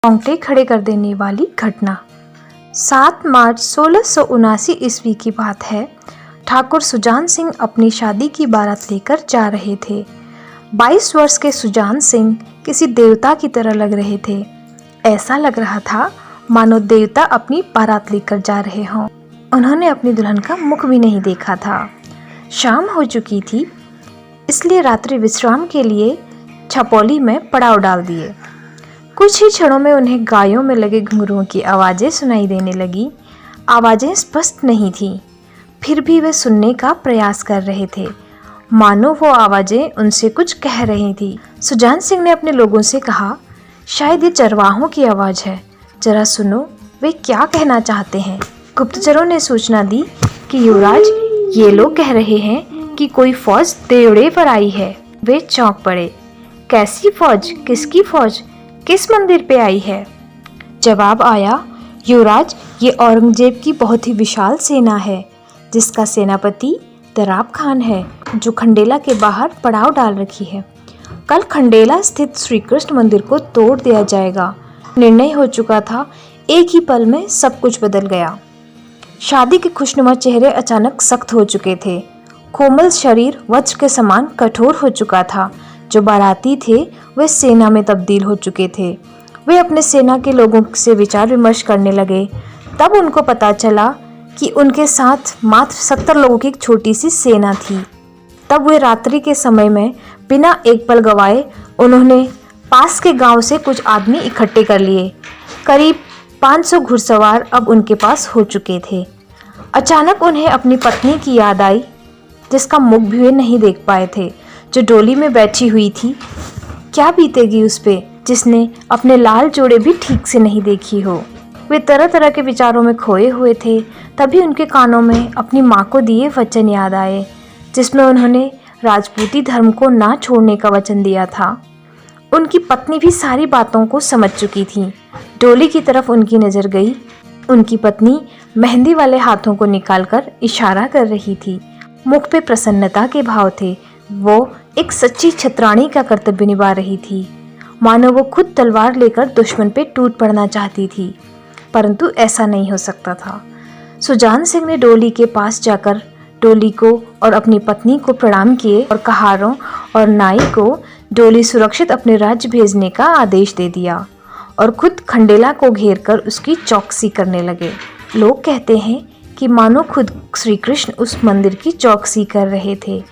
रोंगटे खड़े कर देने वाली घटना। 7 मार्च 1679 ईस्वी की बात है। ठाकुर सुजान सिंह अपनी शादी की बारात लेकर जा रहे थे। 22 वर्ष के सुजान सिंह किसी देवता की तरह लग रहे थे। ऐसा लग रहा था मानो देवता अपनी बारात लेकर जा रहे हों। उन्होंने अपनी दुल्हन का मुख भी नहीं देखा था। शाम हो चुकी थी, इसलिए रात्रि विश्राम के लिए छपौली में पड़ाव डाल दिए। कुछ ही क्षणों में उन्हें गायों में लगे घुंघरुओं की आवाज़ें सुनाई देने लगी। आवाज़ें स्पष्ट नहीं थीं, फिर भी वे सुनने का प्रयास कर रहे थे, मानो वो आवाज़ें उनसे कुछ कह रही थी। सुजान सिंह ने अपने लोगों से कहा, शायद ये चरवाहों की आवाज़ है, जरा सुनो वे क्या कहना चाहते हैं। गुप्तचरों ने सूचना दी कि युवराज, ये लोग कह रहे हैं कि कोई फौज देवड़े पर आई है। वे चौंक पड़े। कैसी फौज? किसकी फौज? किस मंदिर पे आई है? जवाब आया, युवराज, ये औरंगजेब की बहुत ही विशाल सेना है, जिसका सेनापति दराब खान है, जो खंडेला के बाहर पड़ाव डाल रखी है। कल खंडेला स्थित श्री कृष्ण मंदिर को तोड़ दिया जाएगा। निर्णय हो चुका था, एक ही पल में सब कुछ बदल गया। शादी के खुशनुमा चेहरे अचानक सख्त हो चुके थे। कोमल शरीर वज्र के समान कठोर हो चुका था। जो बाराती थे वे सेना में तब्दील हो चुके थे। वे अपने सेना के लोगों से विचार विमर्श करने लगे। तब उनको पता चला कि उनके साथ मात्र 70 लोगों की एक छोटी सी सेना थी। तब वे रात्रि के समय में बिना एक पल गवाए उन्होंने पास के गांव से कुछ आदमी इकट्ठे कर लिए। करीब 500 घुड़सवार अब उनके पास हो चुके थे। अचानक उन्हें अपनी पत्नी की याद आई, जिसका मुख भी वे नहीं देख पाए थे, जो डोली में बैठी हुई थी। क्या बीतेगी उस पे, जिसने अपने लाल जोड़े भी ठीक से नहीं देखी हो। वे तरह तरह के विचारों में खोए हुए थे। तभी उनके कानों में अपनी माँ को दिए वचन याद आए, जिसमें उन्होंने राजपूती धर्म को ना छोड़ने का वचन दिया था। उनकी पत्नी भी सारी बातों को समझ चुकी थी। डोली की तरफ उनकी नज़र गई। उनकी पत्नी मेहंदी वाले हाथों को निकालकर इशारा कर रही थी। मुख पे प्रसन्नता के भाव थे। वो एक सच्ची छतरानी का कर्तव्य निभा रही थी, मानो वो खुद तलवार लेकर दुश्मन पे टूट पड़ना चाहती थी, परंतु ऐसा नहीं हो सकता था। सुजान सिंह ने डोली के पास जाकर डोली को और अपनी पत्नी को प्रणाम किए और कहारों और नाई को डोली सुरक्षित अपने राज्य भेजने का आदेश दे दिया और खुद खंडेला को घेरकर उसकी चौकसी करने लगे। लोग कहते हैं कि मानो खुद श्री कृष्ण उस मंदिर की चौकसी कर रहे थे।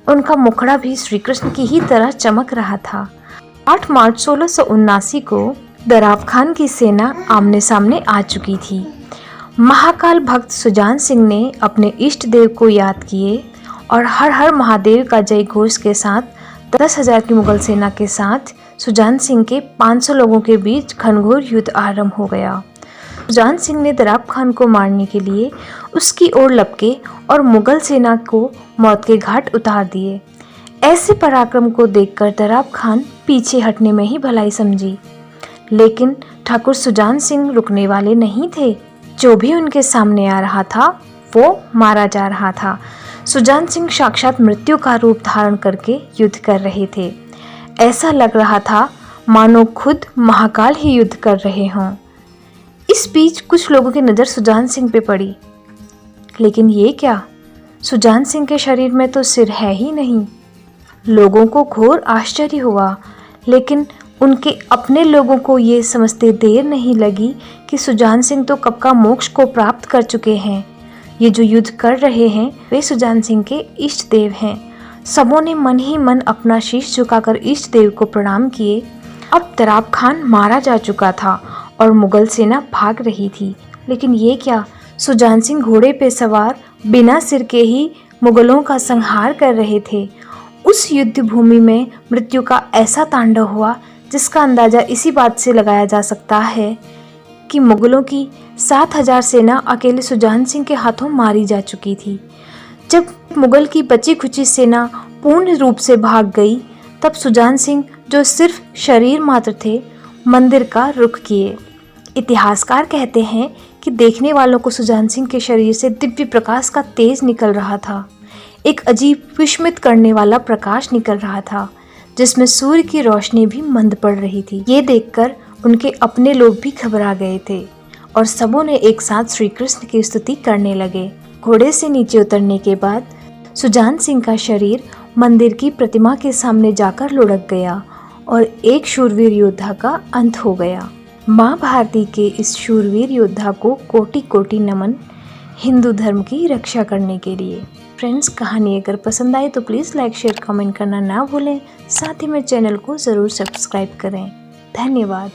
उनका मुखड़ा भी श्री कृष्ण की ही तरह चमक रहा था। 8 मार्च 1679 को दराब खान की सेना आमने सामने आ चुकी थी। महाकाल भक्त सुजान सिंह ने अपने इष्ट देव को याद किए और हर हर महादेव का जय घोष के साथ 10,000 की मुगल सेना के साथ सुजान सिंह के 500 लोगों के बीच घनघोर युद्ध आरंभ हो गया। सुजान सिंह ने दराब खान को मारने के लिए उसकी ओर लपके और मुगल सेना को मौत के घाट उतार दिए। ऐसे पराक्रम को देखकर दराब खान पीछे हटने में ही भलाई समझी, लेकिन ठाकुर सुजान सिंह रुकने वाले नहीं थे। जो भी उनके सामने आ रहा था वो मारा जा रहा था। सुजान सिंह साक्षात मृत्यु का रूप धारण करके युद्ध कर रहे थे। ऐसा लग रहा था मानो खुद महाकाल ही युद्ध कर रहे हों। इस बीच कुछ लोगों की नज़र सुजान सिंह पे पड़ी, लेकिन ये क्या, सुजान सिंह के शरीर में तो सिर है ही नहीं। लोगों को घोर आश्चर्य हुआ, लेकिन उनके अपने लोगों को ये समझते देर नहीं लगी कि सुजान सिंह तो कब का मोक्ष को प्राप्त कर चुके हैं। ये जो युद्ध कर रहे हैं वे सुजान सिंह के इष्ट देव हैं। सबों ने मन ही मन अपना शीश झुकाकर इष्ट देव को प्रणाम किए। अब दराब खान मारा जा चुका था और मुगल सेना भाग रही थी, लेकिन ये क्या, सुजान सिंह घोड़े पे सवार बिना सिर के ही मुगलों का संहार कर रहे थे। उस युद्ध भूमि में मृत्यु का ऐसा तांडव हुआ जिसका अंदाजा इसी बात से लगाया जा सकता है कि मुगलों की 7,000 सेना अकेले सुजान सिंह के हाथों मारी जा चुकी थी। जब मुगल की बची खुची सेना पूर्ण रूप से भाग गई, तब सुजान सिंह, जो सिर्फ शरीर मात्र थे, मंदिर का रुख किए। इतिहासकार कहते हैं कि देखने वालों को सुजान सिंह के शरीर से दिव्य प्रकाश का तेज निकल रहा था। एक अजीब विस्मित करने वाला प्रकाश निकल रहा था, जिसमें सूर्य की रोशनी भी मंद पड़ रही थी। ये देखकर उनके अपने लोग भी घबरा गए थे और सबों ने एक साथ श्री कृष्ण की स्तुति करने लगे। घोड़े से नीचे उतरने के बाद सुजान सिंह का शरीर मंदिर की प्रतिमा के सामने जाकर लुढ़क गया और एक शूरवीर योद्धा का अंत हो गया। माँ भारती के इस शूरवीर योद्धा को कोटि कोटि नमन हिंदू धर्म की रक्षा करने के लिए। फ्रेंड्स, कहानी अगर पसंद आए तो प्लीज़ लाइक शेयर कमेंट करना ना भूलें। साथ ही मेरे चैनल को ज़रूर सब्सक्राइब करें। धन्यवाद।